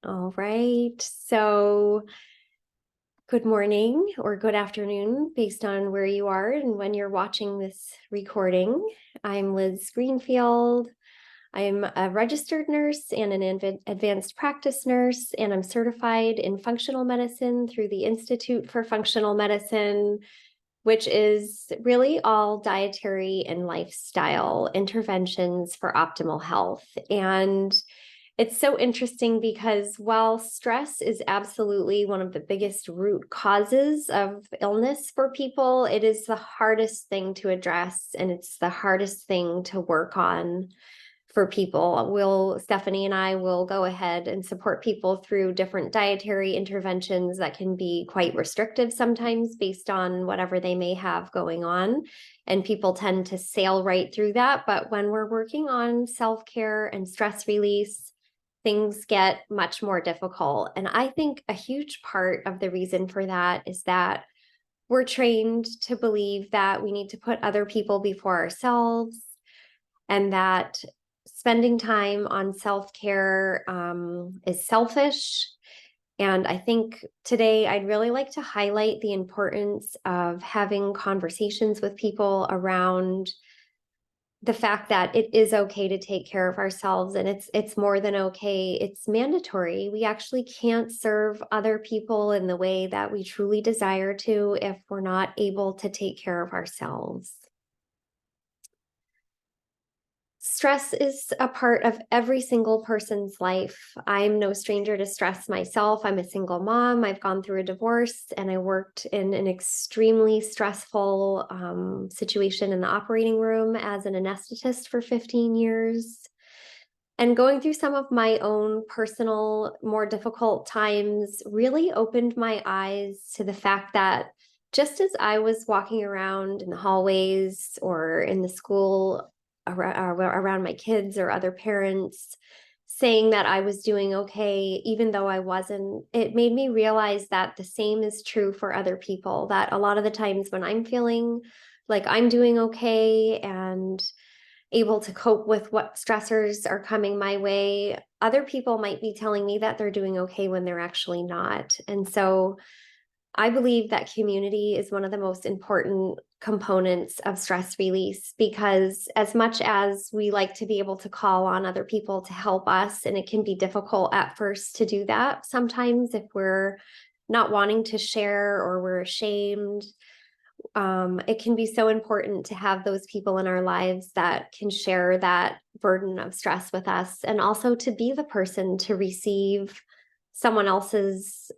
All right. So, good morning or good afternoon, based on where you are and when you're watching this recording. I'm Liz Greenfield. I'm a registered nurse and an advanced practice nurse, and I'm certified in functional medicine through the Institute for Functional Medicine, which is really all dietary and lifestyle interventions for optimal health. And it's so interesting because while stress is absolutely one of the biggest root causes of illness for people, it is the hardest thing to address and it's the hardest thing to work on for people. Stephanie and I will go ahead and support people through different dietary interventions that can be quite restrictive sometimes based on whatever they may have going on. And people tend to sail right through that. But when we're working on self-care and stress release, things get much more difficult. And I think a huge part of the reason for that is that we're trained to believe that we need to put other people before ourselves, and that spending time on self-care is selfish. And I think today I'd really like to highlight the importance of having conversations with people around the fact that it is okay to take care of ourselves, and it's more than okay. It's mandatory. We actually can't serve other people in the way that we truly desire to if we're not able to take care of ourselves. Stress is a part of every single person's life. I'm no stranger to stress myself. I'm a single mom. I've gone through a divorce and I worked in an extremely stressful situation in the operating room as an anesthetist for 15 years. And going through some of my own personal, more difficult times really opened my eyes to the fact that just as I was walking around in the hallways or in the school around my kids or other parents saying that I was doing okay, even though I wasn't, it made me realize that the same is true for other people, that a lot of the times when I'm feeling like I'm doing okay and able to cope with what stressors are coming my way, other people might be telling me that they're doing okay when they're actually not. And so I believe that community is one of the most important components of stress release, because as much as we like to be able to call on other people to help us, and it can be difficult at first to do that sometimes if we're not wanting to share or we're ashamed, it can be so important to have those people in our lives that can share that burden of stress with us, and also to be the person to receive someone else's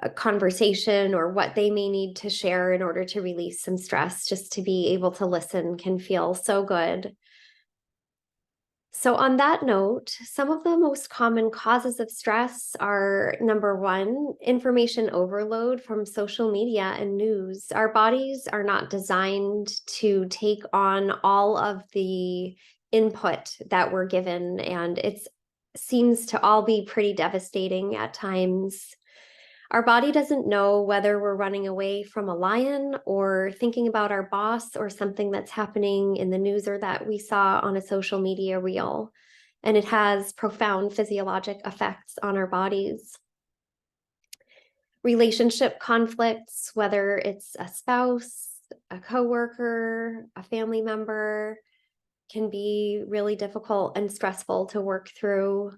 a conversation or what they may need to share in order to release some stress. Just to be able to listen can feel so good. So on that note, some of the most common causes of stress are, number one, information overload from social media and news. Our bodies are not designed to take on all of the input that we're given, and it seems to all be pretty devastating at times. Our body doesn't know whether we're running away from a lion or thinking about our boss or something that's happening in the news or that we saw on a social media reel. And it has profound physiologic effects on our bodies. Relationship conflicts, whether it's a spouse, a coworker, a family member, can be really difficult and stressful to work through.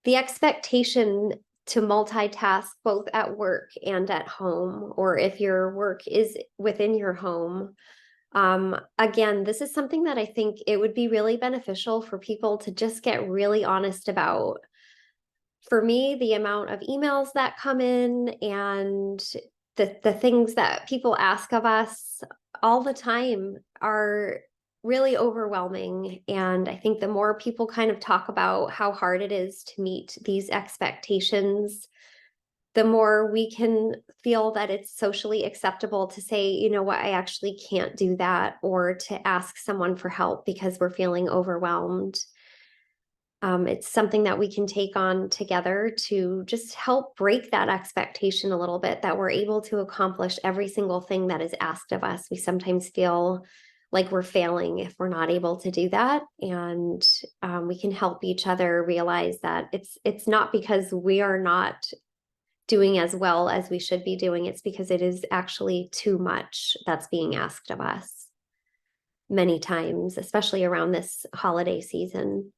The expectation to multitask both at work and at home, or if your work is within your home. Again, this is something that I think it would be really beneficial for people to just get really honest about. For me, the amount of emails that come in and the things that people ask of us all the time are really overwhelming. And I think the more people kind of talk about how hard it is to meet these expectations, the more we can feel that it's socially acceptable to say, you know what, I actually can't do that, or to ask someone for help because we're feeling overwhelmed. It's something that we can take on together to just help break that expectation a little bit, that we're able to accomplish every single thing that is asked of us. We sometimes feel like we're failing if we're not able to do that. And we can help each other realize that it's not because we are not doing as well as we should be doing. It's because it is actually too much that's being asked of us many times, especially around this holiday season.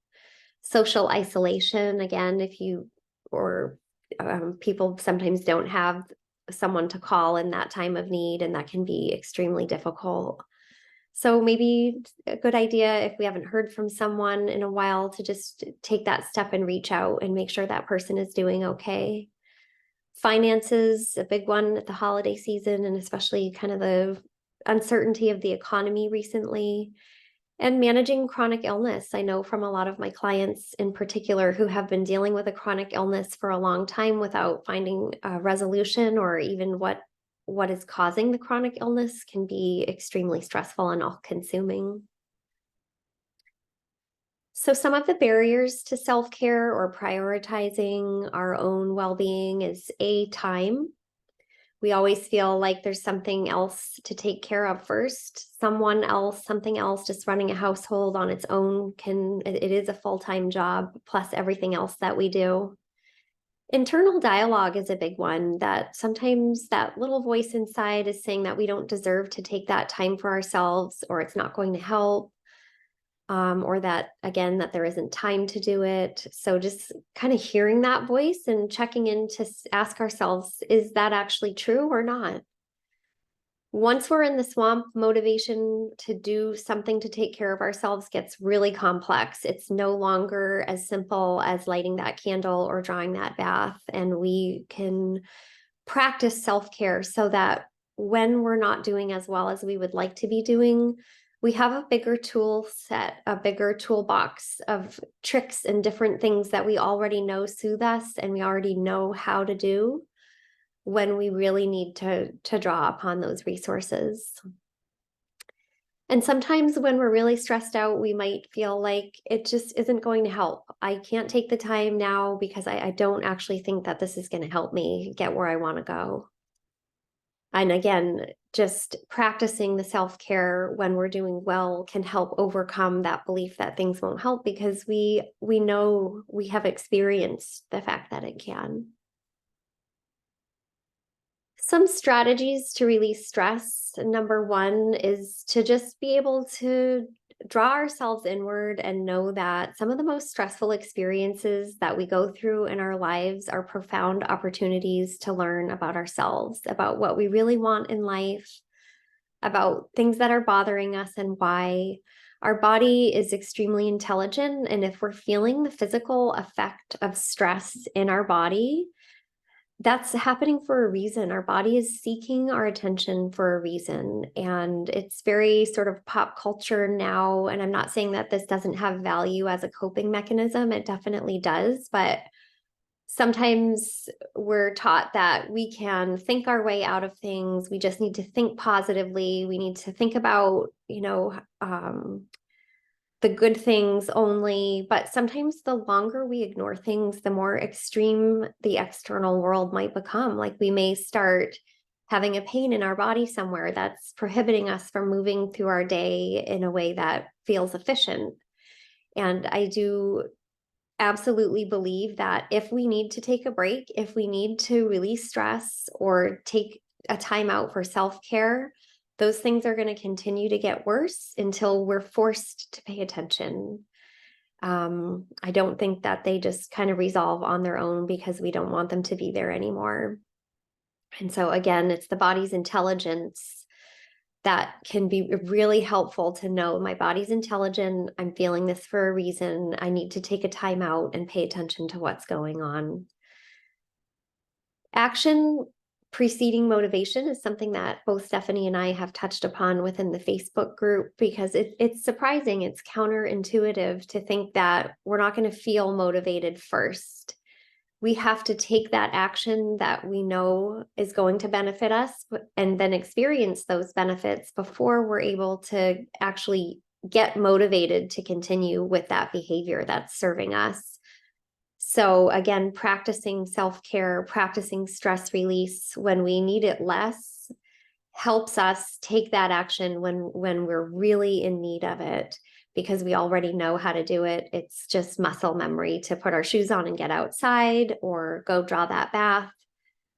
Social isolation, again, if you or people sometimes don't have someone to call in that time of need, and that can be extremely difficult. So maybe a good idea, if we haven't heard from someone in a while, to just take that step and reach out and make sure that person is doing okay. Finances, a big one at the holiday season, and especially kind of the uncertainty of the economy recently. And managing chronic illness. I know from a lot of my clients in particular who have been dealing with a chronic illness for a long time without finding a resolution, or even what is causing the chronic illness, can be extremely stressful and all-consuming. So some of the barriers to self-care or prioritizing our own well-being is time. We always feel like there's something else to take care of first. Someone else, something else. Just running a household on its own it is a full-time job, plus everything else that we do. Internal dialogue is a big one, that sometimes that little voice inside is saying that we don't deserve to take that time for ourselves, or it's not going to help. Or that, again, that there isn't time to do it. So just kind of hearing that voice and checking in to ask ourselves, is that actually true or not? Once we're in the swamp, motivation to do something to take care of ourselves gets really complex. It's no longer as simple as lighting that candle or drawing that bath. And we can practice self-care so that when we're not doing as well as we would like to be doing, we have a bigger tool set, a bigger toolbox of tricks and different things that we already know soothe us and we already know how to do when we really need to draw upon those resources. And sometimes when we're really stressed out, we might feel like it just isn't going to help. I can't take the time now because I don't actually think that this is going to help me get where I want to go. And again, just practicing the self-care when we're doing well can help overcome that belief that things won't help, because we know, we have experienced the fact that it can. Some strategies to release stress. Number one is to just be able to draw ourselves inward and know that some of the most stressful experiences that we go through in our lives are profound opportunities to learn about ourselves, about what we really want in life, about things that are bothering us and why. Our body is extremely intelligent, and if we're feeling the physical effect of stress in our body, that's happening for a reason. Our body is seeking our attention for a reason. And it's very sort of pop culture now. And I'm not saying that this doesn't have value as a coping mechanism. It definitely does. But sometimes we're taught that we can think our way out of things. We just need to think positively. We need to think about, the good things only. But sometimes the longer we ignore things, the more extreme the external world might become. Like we may start having a pain in our body somewhere that's prohibiting us from moving through our day in a way that feels efficient. And I do absolutely believe that if we need to take a break, if we need to release stress or take a time out for self-care, those things are going to continue to get worse until we're forced to pay attention. I don't think that they just kind of resolve on their own because we don't want them to be there anymore. And so again, it's the body's intelligence that can be really helpful to know my body's intelligent. I'm feeling this for a reason. I need to take a time out and pay attention to what's going on. Action preceding motivation is something that both Stephanie and I have touched upon within the Facebook group, because it's surprising, it's counterintuitive to think that we're not going to feel motivated first. We have to take that action that we know is going to benefit us and then experience those benefits before we're able to actually get motivated to continue with that behavior that's serving us. So again, practicing self-care, practicing stress release when we need it less helps us take that action when we're really in need of it, because we already know how to do it. It's just muscle memory to put our shoes on and get outside or go draw that bath.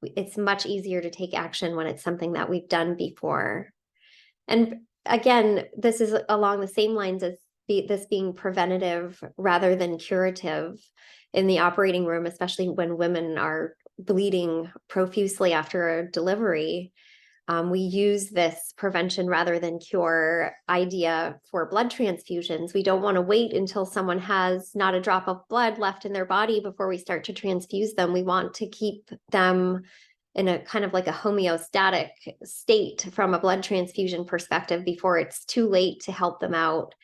It's much easier to take action when it's something that we've done before. And again, this is along the same lines as this being preventative rather than curative in the operating room, especially when women are bleeding profusely after a delivery. We use this prevention rather than cure idea for blood transfusions. We don't want to wait until someone has not a drop of blood left in their body before we start to transfuse them. We want to keep them in a kind of like a homeostatic state from a blood transfusion perspective before it's too late to help them out.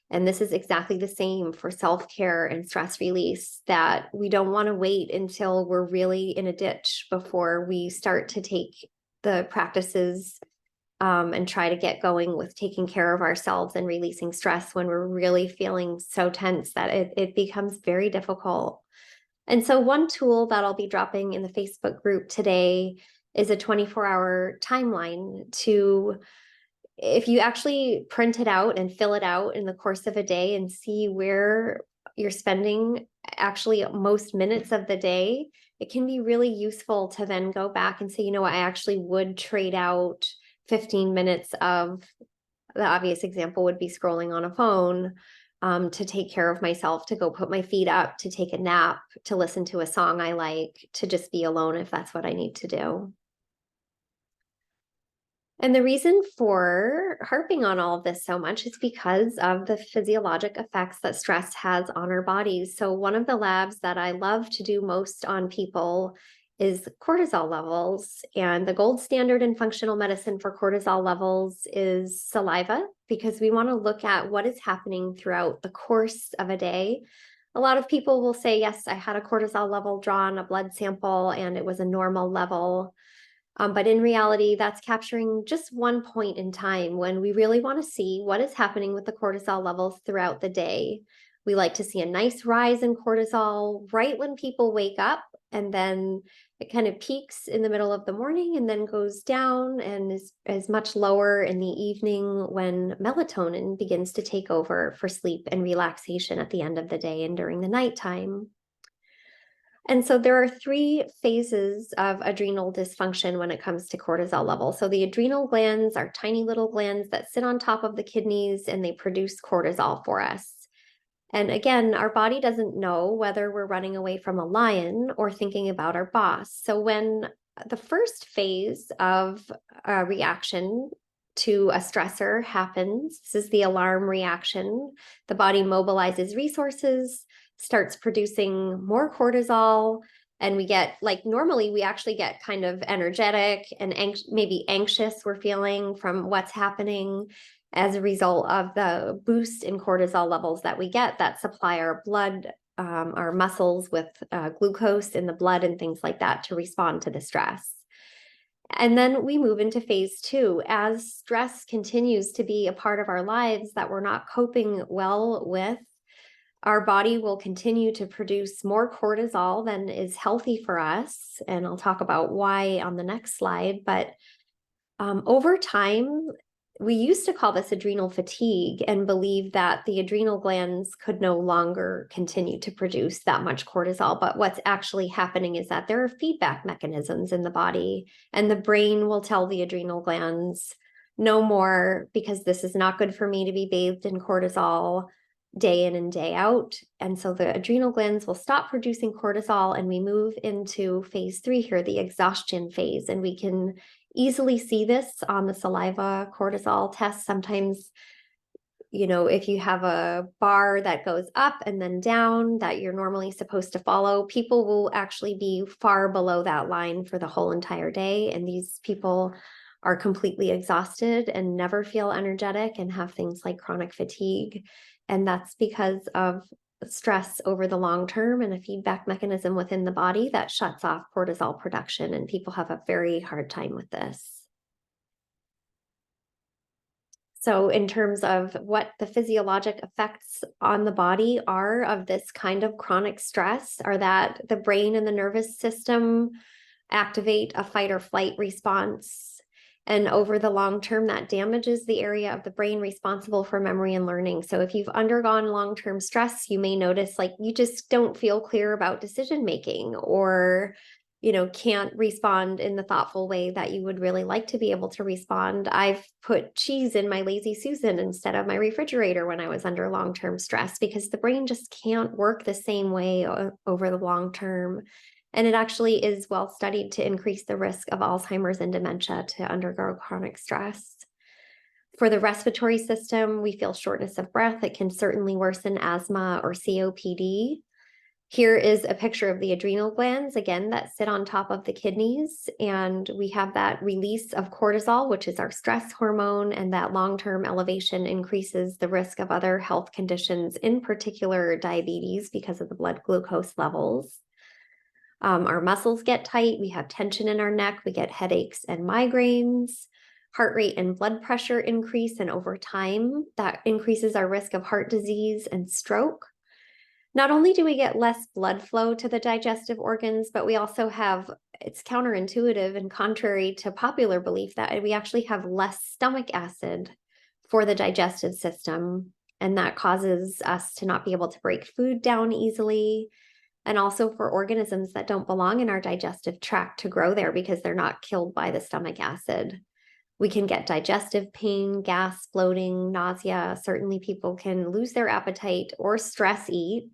And this is exactly the same for self-care and stress release, that we don't want to wait until we're really in a ditch before we start to take the practices and try to get going with taking care of ourselves and releasing stress when we're really feeling so tense that it becomes very difficult. And so one tool that I'll be dropping in the Facebook group today is a 24-hour timeline to, if you actually print it out and fill it out in the course of a day and see where you're spending actually most minutes of the day, it can be really useful to then go back and say, you know what, I actually would trade out 15 minutes of, the obvious example would be scrolling on a phone, to take care of myself, to go put my feet up, to take a nap, to listen to a song I like, to just be alone if that's what I need to do. And the reason for harping on all of this so much is because of the physiologic effects that stress has on our bodies. So one of the labs that I love to do most on people is cortisol levels. And the gold standard in functional medicine for cortisol levels is saliva, because we want to look at what is happening throughout the course of a day. A lot of people will say, yes, I had a cortisol level drawn, a blood sample, and it was a normal level. But in reality, that's capturing just one point in time when we really want to see what is happening with the cortisol levels throughout the day. We like to see a nice rise in cortisol right when people wake up, and then it kind of peaks in the middle of the morning and then goes down and is much lower in the evening when melatonin begins to take over for sleep and relaxation at the end of the day and during the nighttime. And so there are 3 phases of adrenal dysfunction when it comes to cortisol levels. So the adrenal glands are tiny little glands that sit on top of the kidneys, and they produce cortisol for us. And again, our body doesn't know whether we're running away from a lion or thinking about our boss. So when the first phase of a reaction to a stressor happens, this is the alarm reaction, the body mobilizes resources, starts producing more cortisol, and we get, like, normally we actually get kind of energetic and maybe anxious we're feeling from what's happening as a result of the boost in cortisol levels that we get that supply our blood, our muscles with glucose in the blood and things like that to respond to the stress. And then we move into phase 2. As stress continues to be a part of our lives that we're not coping well with, our body will continue to produce more cortisol than is healthy for us. And I'll talk about why on the next slide. But over time, we used to call this adrenal fatigue and believe that the adrenal glands could no longer continue to produce that much cortisol. But what's actually happening is that there are feedback mechanisms in the body, and the brain will tell the adrenal glands, no more, because this is not good for me to be bathed in cortisol day in and day out. And so the adrenal glands will stop producing cortisol, and we move into phase 3 here, the exhaustion phase. And we can easily see this on the saliva cortisol test. Sometimes, if you have a bar that goes up and then down that you're normally supposed to follow, people will actually be far below that line for the whole entire day. And these people are completely exhausted and never feel energetic and have things like chronic fatigue. And that's because of stress over the long term and a feedback mechanism within the body that shuts off cortisol production. And people have a very hard time with this. So in terms of what the physiologic effects on the body are of this kind of chronic stress, are that the brain and the nervous system activate a fight or flight response. And over the long term, that damages the area of the brain responsible for memory and learning. So if you've undergone long-term stress, you may notice like you just don't feel clear about decision making, or can't respond in the thoughtful way that you would really like to be able to respond. I've put cheese in my Lazy Susan instead of my refrigerator when I was under long-term stress, because the brain just can't work the same way over the long term. And it actually is well studied to increase the risk of Alzheimer's and dementia to undergo chronic stress. For the respiratory system, we feel shortness of breath. It can certainly worsen asthma or COPD. Here is a picture of the adrenal glands, again, that sit on top of the kidneys. And we have that release of cortisol, which is our stress hormone, and that long-term elevation increases the risk of other health conditions, in particular diabetes, because of the blood glucose levels. Our muscles get tight, we have tension in our neck, we get headaches and migraines, heart rate and blood pressure increase, and over time, that increases our risk of heart disease and stroke. Not only do we get less blood flow to the digestive organs, but we also have, it's counterintuitive and contrary to popular belief, that we actually have less stomach acid for the digestive system, and that causes us to not be able to break food down easily, and also for organisms that don't belong in our digestive tract to grow there because they're not killed by the stomach acid. We can get digestive pain, gas, bloating, nausea. Certainly people can lose their appetite or stress eat.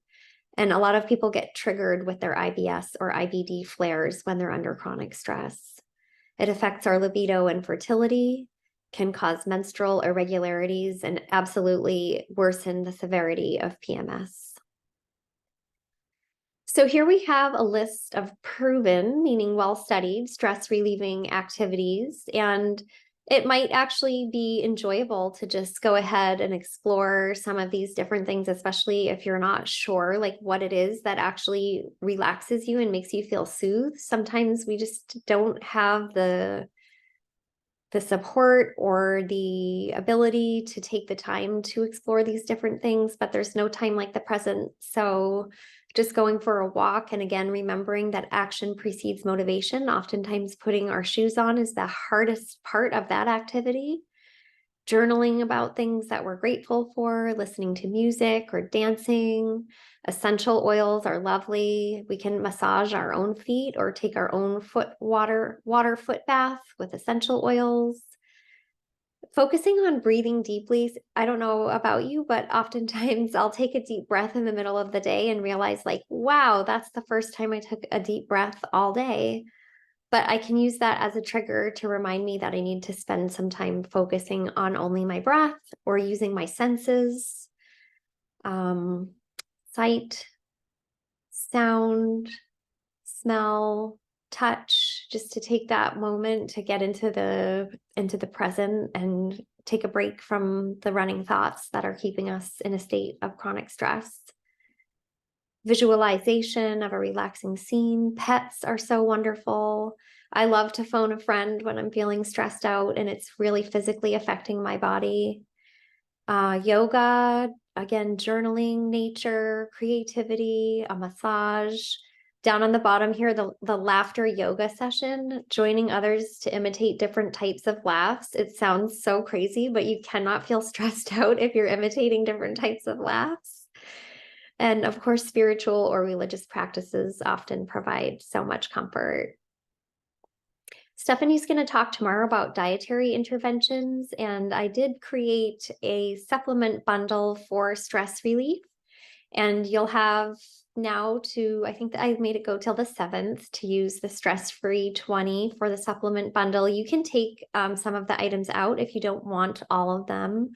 And a lot of people get triggered with their IBS or IBD flares when they're under chronic stress. It affects our libido and fertility, can cause menstrual irregularities, and absolutely worsen the severity of PMS. So here we have a list of proven, meaning well-studied, stress-relieving activities, and it might actually be enjoyable to just go ahead and explore some of these different things, especially if you're not sure like what it is that actually relaxes you and makes you feel soothed. Sometimes we just don't have the support or the ability to take the time to explore these different things, but there's no time like the present. So just going for a walk, and again, remembering that action precedes motivation. Oftentimes putting our shoes on is the hardest part of that activity. Journaling about things that we're grateful for, listening to music or dancing. Essential oils are lovely. We can massage our own feet or take our own water foot bath with essential oils. Focusing on breathing deeply. I don't know about you, but oftentimes I'll take a deep breath in the middle of the day and realize like, wow, that's the first time I took a deep breath all day. But I can use that as a trigger to remind me that I need to spend some time focusing on only my breath or using my senses, sight, sound, smell, touch, just to take that moment to get into the present and take a break from the running thoughts that are keeping us in a state of chronic stress. Visualization of a relaxing scene. Pets are so wonderful. I love to phone a friend when I'm feeling stressed out and it's really physically affecting my body. Yoga, again, journaling, nature, creativity, a massage. Down on the bottom here, the laughter yoga session, joining others to imitate different types of laughs. It sounds so crazy, but you cannot feel stressed out if you're imitating different types of laughs. And of course, spiritual or religious practices often provide so much comfort. Stephanie's going to talk tomorrow about dietary interventions, and I did create a supplement bundle for stress relief. And you'll have now I think that I've made it go till the 7th to use the stress-free 20 for the supplement bundle. You can take some of the items out if you don't want all of them.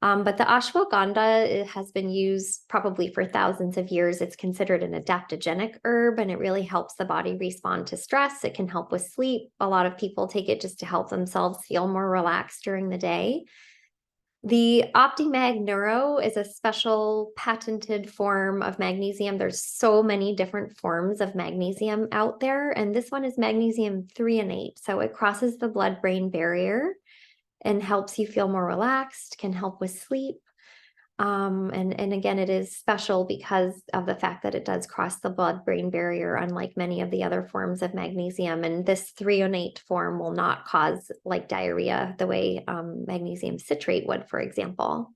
But the ashwagandha has been used probably for thousands of years. It's considered an adaptogenic herb, and it really helps the body respond to stress. It can help with sleep. A lot of people take it just to help themselves feel more relaxed during the day. The OptiMag Neuro is a special patented form of magnesium. There's so many different forms of magnesium out there, and this one is magnesium threonate. So it crosses the blood-brain barrier and helps you feel more relaxed, can help with sleep. And again, it is special because of the fact that it does cross the blood-brain barrier, unlike many of the other forms of magnesium. And this threonate form will not cause like diarrhea the way magnesium citrate would, for example.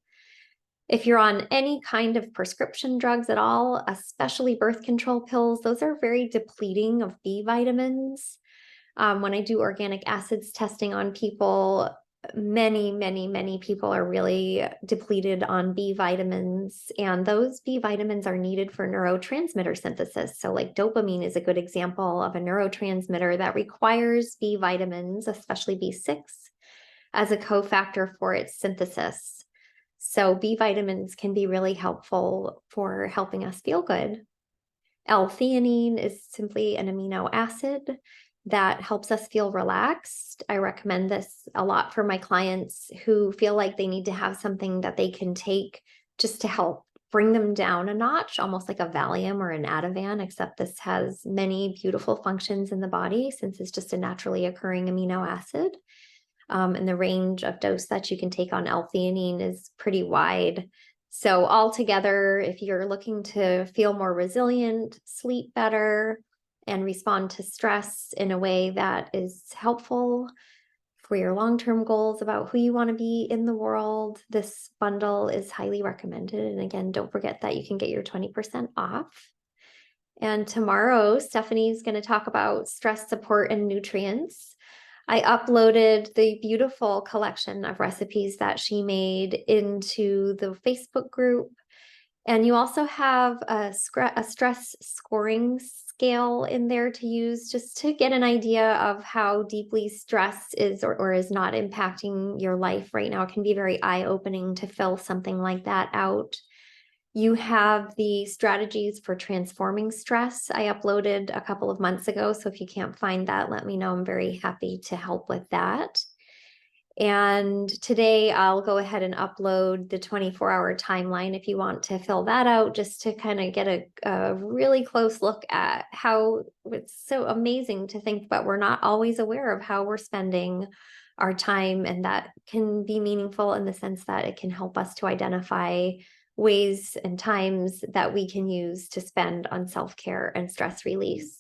If you're on any kind of prescription drugs at all, especially birth control pills, those are very depleting of B vitamins. When I do organic acids testing on people, many people are really depleted on B vitamins, and those B vitamins are needed for neurotransmitter synthesis. So like dopamine is a good example of a neurotransmitter that requires B vitamins, especially B6, as a cofactor for its synthesis. So B vitamins can be really helpful for helping us feel good. L-theanine is simply an amino acid that helps us feel relaxed. I recommend this a lot for my clients who feel like they need to have something that they can take just to help bring them down a notch, almost like a Valium or an Ativan, except this has many beautiful functions in the body since it's just a naturally occurring amino acid. And the range of dose that you can take on L-theanine is pretty wide. So altogether, if you're looking to feel more resilient, sleep better, and respond to stress in a way that is helpful for your long-term goals about who you want to be in the world, this bundle is highly recommended. And again, don't forget that you can get your 20% off. And tomorrow, Stephanie's going to talk about stress support and nutrients. I uploaded the beautiful collection of recipes that she made into the Facebook group. And you also have a stress scoring scale in there to use just to get an idea of how deeply stress is or is not impacting your life right now. It can be very eye-opening to fill something like that out. You have the strategies for transforming stress I uploaded a couple of months ago. So if you can't find that, let me know. I'm very happy to help with that. And today I'll go ahead and upload the 24-hour timeline if you want to fill that out, just to kind of get a really close look at how it's so amazing to think, but we're not always aware of how we're spending our time. And that can be meaningful in the sense that it can help us to identify ways and times that we can use to spend on self-care and stress release.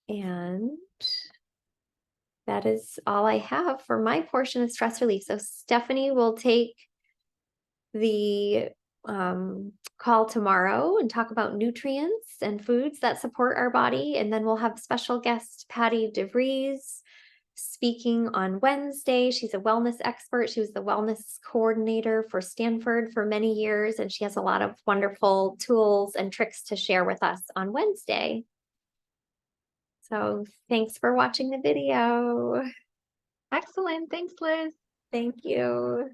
And that is all I have for my portion of stress relief. So Stephanie will take the call tomorrow and talk about nutrients and foods that support our body. And then we'll have special guest Patty DeVries speaking on Wednesday. She's a wellness expert. She was the wellness coordinator for Stanford for many years, and she has a lot of wonderful tools and tricks to share with us on Wednesday. So thanks for watching the video. Excellent. Thanks, Liz. Thank you.